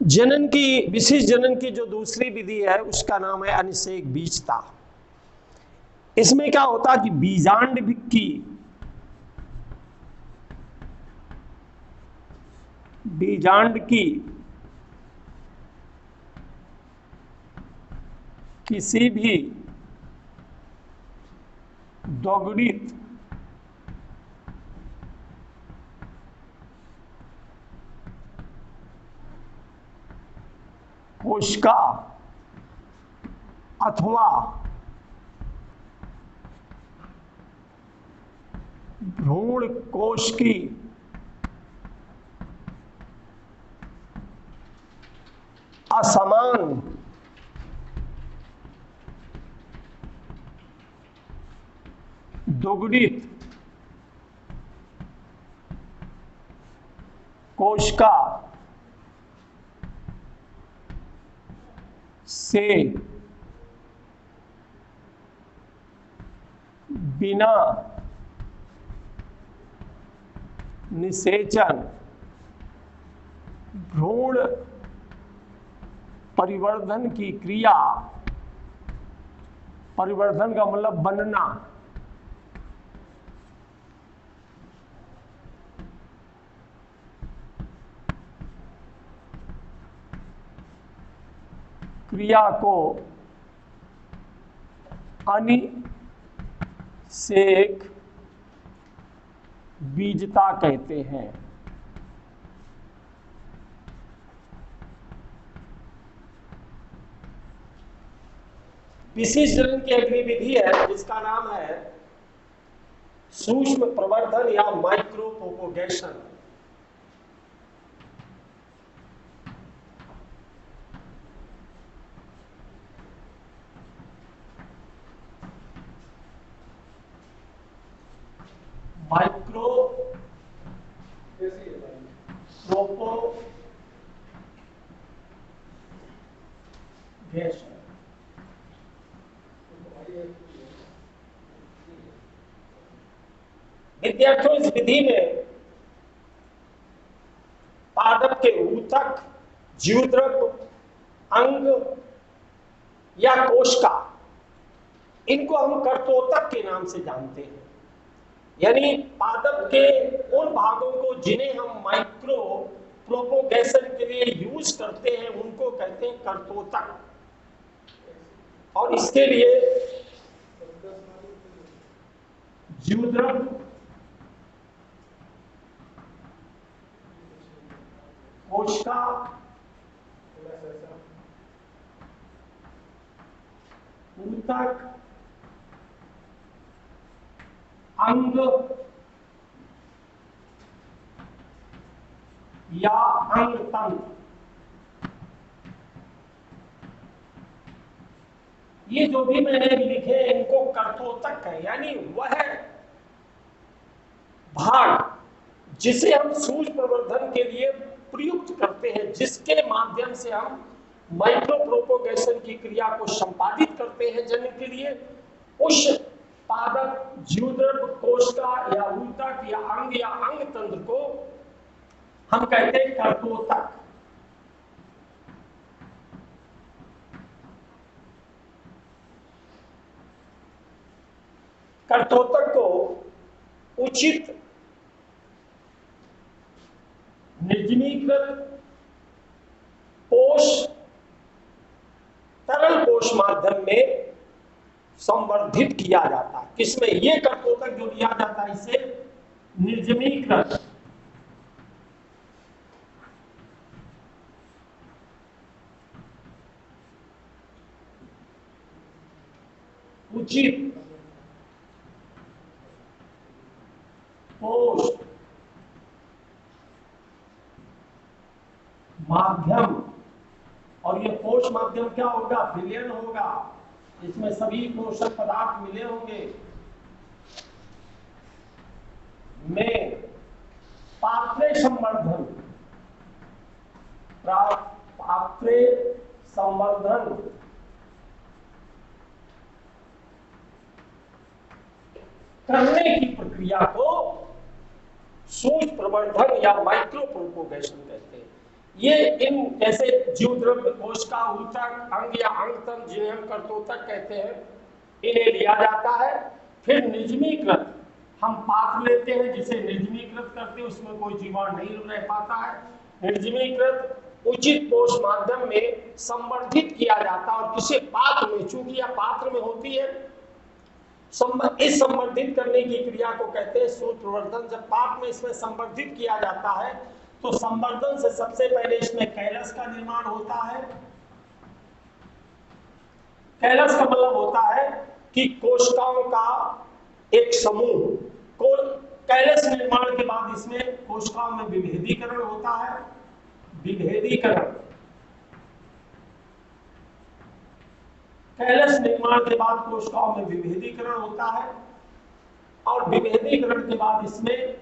जनन की, विशिष्ट जनन की जो दूसरी विधि है उसका नाम है अनिषेक बीजता। इसमें क्या होता है कि बीजांड की किसी भी दोगुणित कोशिका अथवा भ्रूण कोश की असमान दोगुणित कोशिका से बिना निषेचन भ्रूण परिवर्धन की क्रिया, परिवर्धन का मतलब बनना, क्रिया को अनिषेक बीजता कहते हैं। विशिष्ट जनन की अगली विधि है जिसका नाम है सूक्ष्म प्रवर्धन या माइक्रो प्रोपोगेशन। माइक्रो प्रोपोगेशन विद्यार्थियों, इस विधि में पादप के ऊतक, जीवद्रव, अंग या कोशिका, इनको हम कर्तोतक के नाम से जानते हैं। यानी पादप के उन भागों को जिन्हें हम माइक्रो प्रोपोगेशन के लिए यूज करते हैं उनको कहते हैं कर्तोतक। और इसके लिए जीवद्रव, कोशिका, ऊतक, अंग या अंग तंत्र, ये जो भी मैंने लिखे इनको कर्तोतक है। यानी वह भाग जिसे हम सूक्ष्म प्रवर्धन के लिए प्रयुक्त करते हैं, जिसके माध्यम से हम माइक्रो प्रोपोगेशन की क्रिया को संपादित करते हैं जनन के लिए, उस पादप, जीवद्रव, कोशिका या ऊतक या अंग तंत्र को हम कहते हैं कर्तोतक। कर्तोतक को उचित निर्जमीकृत कोश, तरल कोश माध्यम में संवर्धित किया जाता है। किसमें? ये कर्तोतक जो लिया जाता है इसे निर्जमीकृत उचित कोश माध्यम, और ये कोश माध्यम क्या होगा? विलयन होगा, इसमें सभी पोषक पदार्थ मिले होंगे, में पात्रे संवर्धन, पात्रे संवर्धन करने की प्रक्रिया को सूक्ष्म प्रवर्धन या माइक्रो प्रोपोगेशन कहते हैं। ये इन जैसे जीव द्रव्य कोशिका ऊतक अंग या अंग तंत्र जिन्हें हम कर्तोतक कहते हैं, इन्हें लिया जाता है। फिर निर्जमीकृत हम पात्र लेते हैं जिसे निर्जमीकृत करते हैं, उसमें कोई जीवाणु नहीं रह पाता है। निर्जमीकृत उचित पोष माध्यम में संवर्धित किया जाता है और किसी पात्र में, चूंकि यह पात्र में होती है, इस संवर्धित करने की क्रिया को कहते हैं सूक्ष्म प्रवर्धन। जब पात्र में इसमें संवर्धित किया जाता है तो संवर्धन से सबसे पहले इसमें कैलस का निर्माण होता है। कैलस का मतलब होता है कि कोशिकाओं का एक समूह। कैलस निर्माण के बाद इसमें कोशिकाओं में विभेदीकरण होता है। विभेदीकरण, कैलस निर्माण के बाद कोशिकाओं में विभेदीकरण होता है और विभेदीकरण के बाद इसमें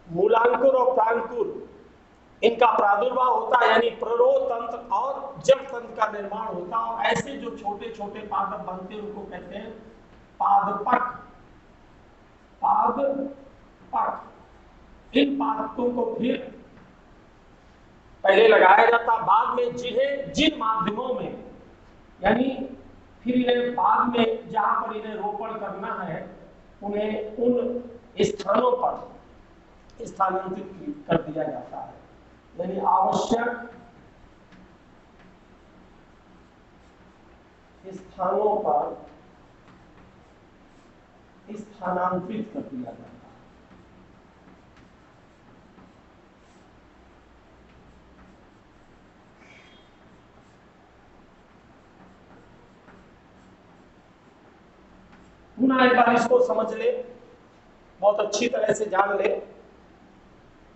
मूलांकुर और प्रांकुर इनका प्रादुर्भाव होता है, यानी प्ररोह तंत्र और जड़ तंत्र का निर्माण होता है। और ऐसे जो छोटे छोटे पादप बनते हैं उनको कहते हैं पादपक। पादपक, इन पादपों को फिर पहले लगाया जाता, बाद में जिन माध्यमों में, यानी फिर इन्हें बाद में जहां पर इन्हें रोपण करना है उन्हें उन स्थानों पर स्थानांतरित कर दिया जाता है, यानी आवश्यक स्थानों पर स्थानांतरित कर दिया जाता है। पुनः एक बार इसको समझ ले, बहुत अच्छी तरह से जान ले।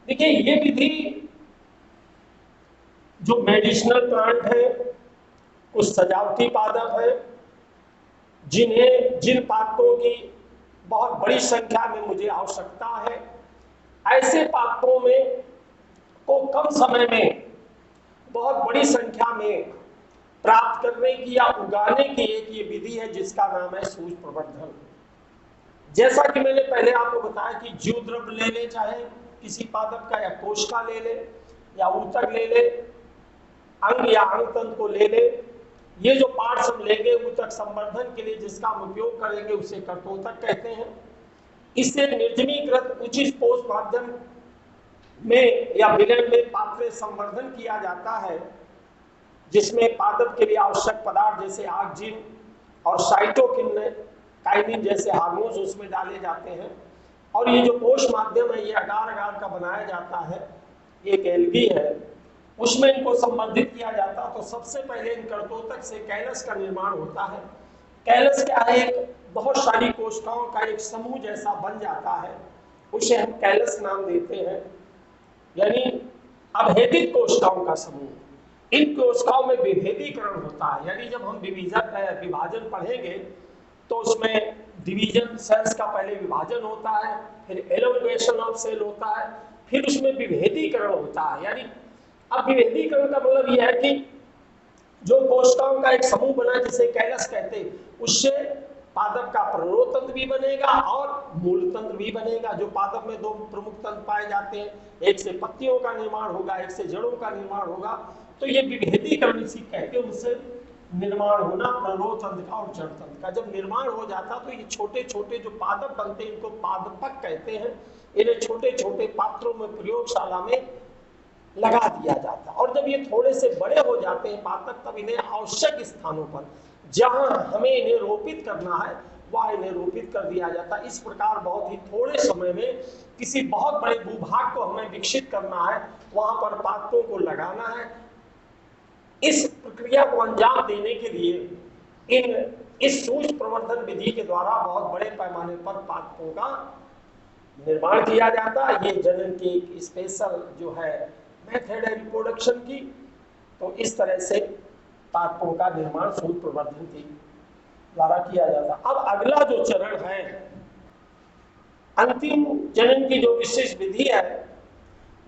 देखिए ये विधि जो मेडिसिनल प्लांट है, कुछ सजावटी पादप है, जिन पादपों की बहुत बड़ी संख्या में मुझे आवश्यकता है, ऐसे पादपों में को कम समय में बहुत बड़ी संख्या में प्राप्त करने की या उगाने की एक ये विधि है जिसका नाम है सूक्ष्म प्रवर्धन। जैसा कि मैंने पहले आपको बताया कि जीव द्रव्य ले ले, चाहे किसी पादप का, या कोशिका ले ले, या ऊतक ले ले, अंग या अंग तंत्र को ले ले, ये जो पार्ट्स हम लेंगे ऊतक संवर्धन के लिए जिसका हम उपयोग करेंगे उसे कर्तोतक कहते हैं। इससे निर्जमीकृत उचित पोष माध्यम में या विलयन में पात्र संवर्धन किया जाता है, जिसमें पादप के लिए आवश्यक पदार्थ जैसे ऑक्सिन और साइटोकिनिन जैसे हार्मोन्स उसमें डाले जाते हैं। और ये जो पोष माध्यम है ये अगार अगार का बनाया जाता है, एक एल्गी है, उसमें इनको संवर्धित किया जाता है। तो सबसे पहले इन कर्तोतक से कैलस का निर्माण होता है। कैलस क्या है, एक बहुत सारी कोशिकाओं का एक समूह जैसा बन जाता है, उसे हम कैलस नाम देते हैं, यानी अभेदित कोशिकाओं का समूह। इन कोशिकाओं में विभेदीकरण होता है, यानी जब हम विभाजन पढ़ेंगे तो उसमें डिवीजन सेल्स का पहले विभाजन होता है, फिर एलोंगेशन ऑफ सेल होता है, फिर उसमें विभेदीकरण होता है। यानी अब विभेदीकरण का मतलब यह है कि जो कोशिकाओं का एक समूह बना जिसे कैलस कहते हैं, उससे पादप का प्ररोह तंत्र भी बनेगा और मूल तंत्र भी बनेगा। जो पादप में दो प्रमुख तंत्र पाए जाते हैं, एक से पत्तियों का निर्माण होगा, एक से जड़ों का निर्माण होगा। तो ये विभेदीकरण इसी कहते हैं, उनसे निर्माण होना प्ररोह तंत्र का और जड़ तंत्र का। जब निर्माण हो जाता तो ये छोटे छोटे जो पादप बनते हैं इनको पादपक कहते हैं। इन्हें छोटे छोटे पात्रों में प्रयोगशाला में लगा दिया जाता है। और जब ये थोड़े से बड़े हो जाते हैं पादप, तब इन्हें आवश्यक स्थानों पर जहां हमें इन्हें रोपित करना है वह इन्हें रोपित कर दिया जाता है। इस प्रकार बहुत ही थोड़े समय में किसी बहुत बड़े भूभाग को हमें विकसित करना है, वहां पर पादपों को लगाना है। इस प्रक्रिया को अंजाम देने के लिए इस सूक्ष्म प्रवर्धन विधि के द्वारा बहुत बड़े पैमाने पर पादपों का निर्माण किया जाता है। ये जनन की एक स्पेशल जो है मेथड है रिप्रोडक्शन की। तो इस तरह से पादपों का निर्माण सूक्ष्म प्रवर्धन के द्वारा किया जाता है। अब अगला जो चरण है, अंतिम जनन की जो विशेष विधि है,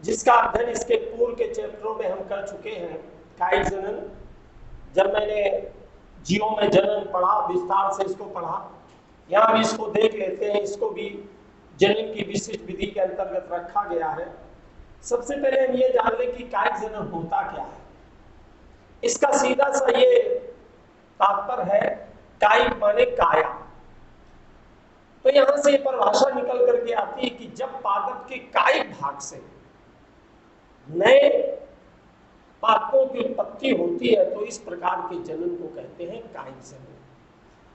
जिसका अध्ययन इसके पूर्व के चैप्टरों में हम कर चुके हैं, कायिक जनन। जब मैंने जीवों में जनन पढ़ा, विस्तार से इसको पढ़ा, यहाँ भी इसको देख लेते हैं। इसको भी जनन की विशिष्ट विधि के अंतर्गत रखा गया है। सबसे पहले हम ये जान लें कि कायिक जनन होता क्या है। इसका सीधा सा ये तात्पर्य है, कायिक माने काया। तो यहां से परिभाषा निकल करके आती है कि जब पादप के कायिक भाग से नए पादपों की उत्पत्ति होती है तो इस प्रकार के जनन को कहते हैं कायिक जनन।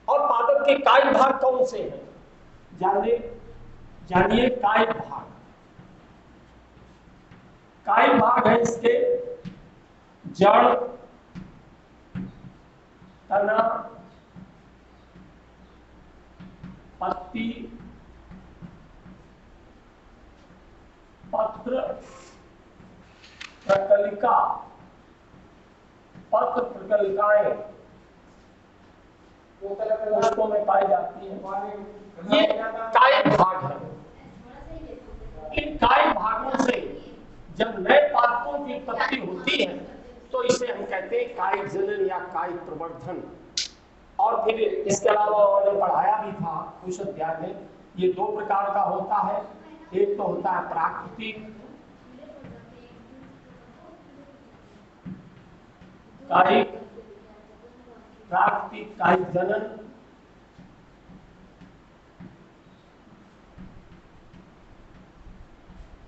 और पादप के कायिक भाग कौन से हैं जानिए। कायिक भाग, कायिक भाग है इसके जड़, तना, पत्ती, पत्र, प्रकलिका, पत्र प्रकलिकाएं पुष्पों में पाई जाती हैं। ये कायिक भाग है। इन कायिक भागों से जब नए पादपों की उत्पत्ति होती है तो इसे हम कहते हैं कायिक जनन या कायिक प्रवर्धन। और फिर इसके अलावा उन्होंने पढ़ाया भी था कुछ अध्याय में, ये दो प्रकार का होता है। एक तो होता है प्राकृतिक कायिक, प्राकृतिक कायिक जनन,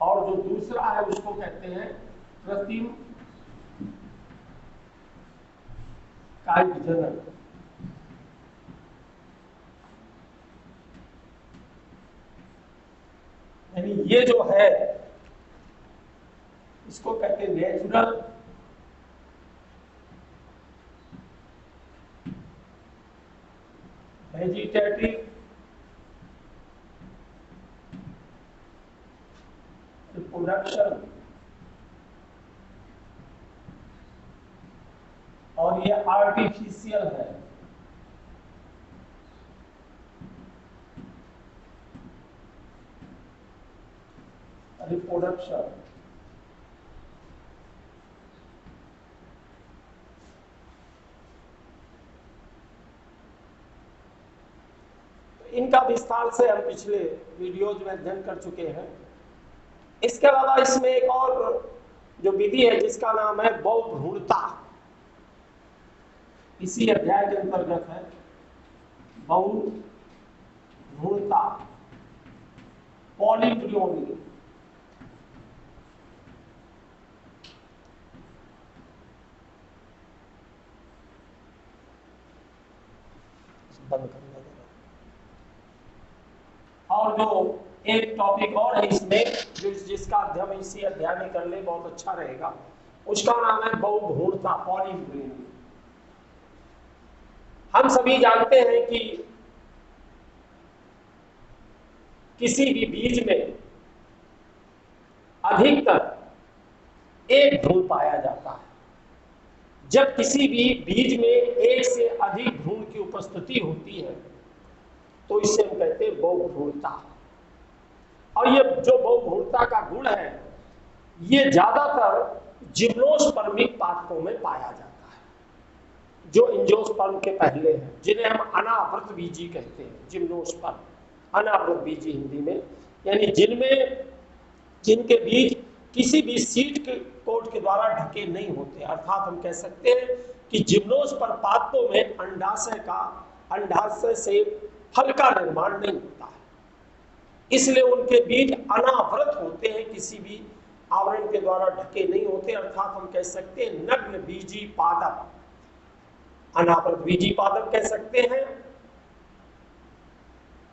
और जो दूसरा है उसको कहते हैं कृत्रिम कायिक जनन। यानी ये जो है इसको कहते हैं नेचुरल वेजिटेटिव रिप्रोडक्शन, और ये आर्टिफिशियल है। रिप्रोडक्शन इनका विस्तार से हम पिछले वीडियोज में अध्ययन कर चुके हैं। इसके अलावा इसमें एक और जो विधि है जिसका नाम है बहुभ्रूणता, इसी अध्याय के अंतर्गत है। बहुभ्रूणता, पॉलीब्रियोनी, बंद करना। और जो एक टॉपिक और है इसमें जिसका अध्ययन इसी अध्याय में कर ले बहुत अच्छा रहेगा, उसका नाम है बहुभ्रूणता, पॉलीब्रियोनी। हम सभी जानते हैं कि किसी भी बीज में अधिकतर एक भ्रूण पाया जाता है। जब किसी भी बीज में एक से अधिक भ्रूण की उपस्थिति होती है तो इसे हम कहते हैं बहुभ्रूणता। और ये जो बहुभ्रूणता का गुण है ये ज्यादातर जिम्नोस्पर्मिक पादपों में पाया जाता है, जो एंजियोस्पर्म के पहले हैं, जिन्हें हम अनावृत बीजी कहते हैं। जिम्नोस्पर्म, अनावृत बीजी हिंदी में, यानी जिनके बीज किसी भी सीड के कोट के द्वारा ढके नहीं होते। अर्थात हम कह सकते हैं कि जिम्नोस्पर्म पादपों में अंडाशय से फल का निर्माण नहीं होता है, इसलिए उनके बीज अनावृत होते हैं, किसी भी आवरण के द्वारा ढके नहीं होते। अर्थात हम कह सकते हैं नग्न बीजी पादप, अनावृत बीजी पादप कह सकते हैं,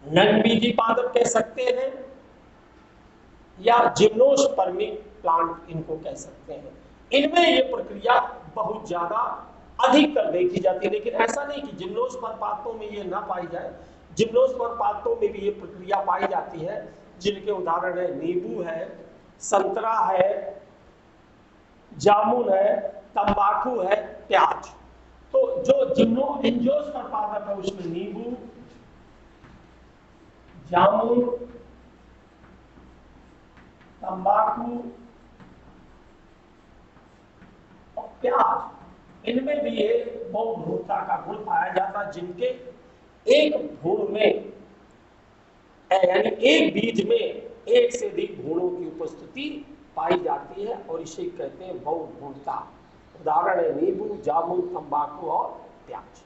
नग्न बीजी पादप कह सकते हैं, या जिम्नोस्पर्मिक प्लांट इनको कह सकते हैं। इनमें ये प्रक्रिया बहुत ज्यादा अधिकतर देखी जाती है, लेकिन ऐसा नहीं कि जिम्नोस्पर्म पादपों में ये ना पाई जाए। जिम्नोस्पर्म पादपों में भी ये प्रक्रिया पाई जाती है, जिनके उदाहरण है नींबू है, संतरा है, जामुन है, तंबाकू है, प्याज। तो जो एंजियोस्पर्म पादप है उसमें नींबू, जामुन, तंबाकू और प्याज, इनमें भी ये बहुभ्रूणता का गुण पाया जाता है, जिनके एक भ्रूण में यानी एक बीज में एक से अधिक भ्रूणों की उपस्थिति पाई जाती है और इसे कहते हैं बहुगुणता। उदाहरण है नींबू, जामुन, तंबाकू और प्याज।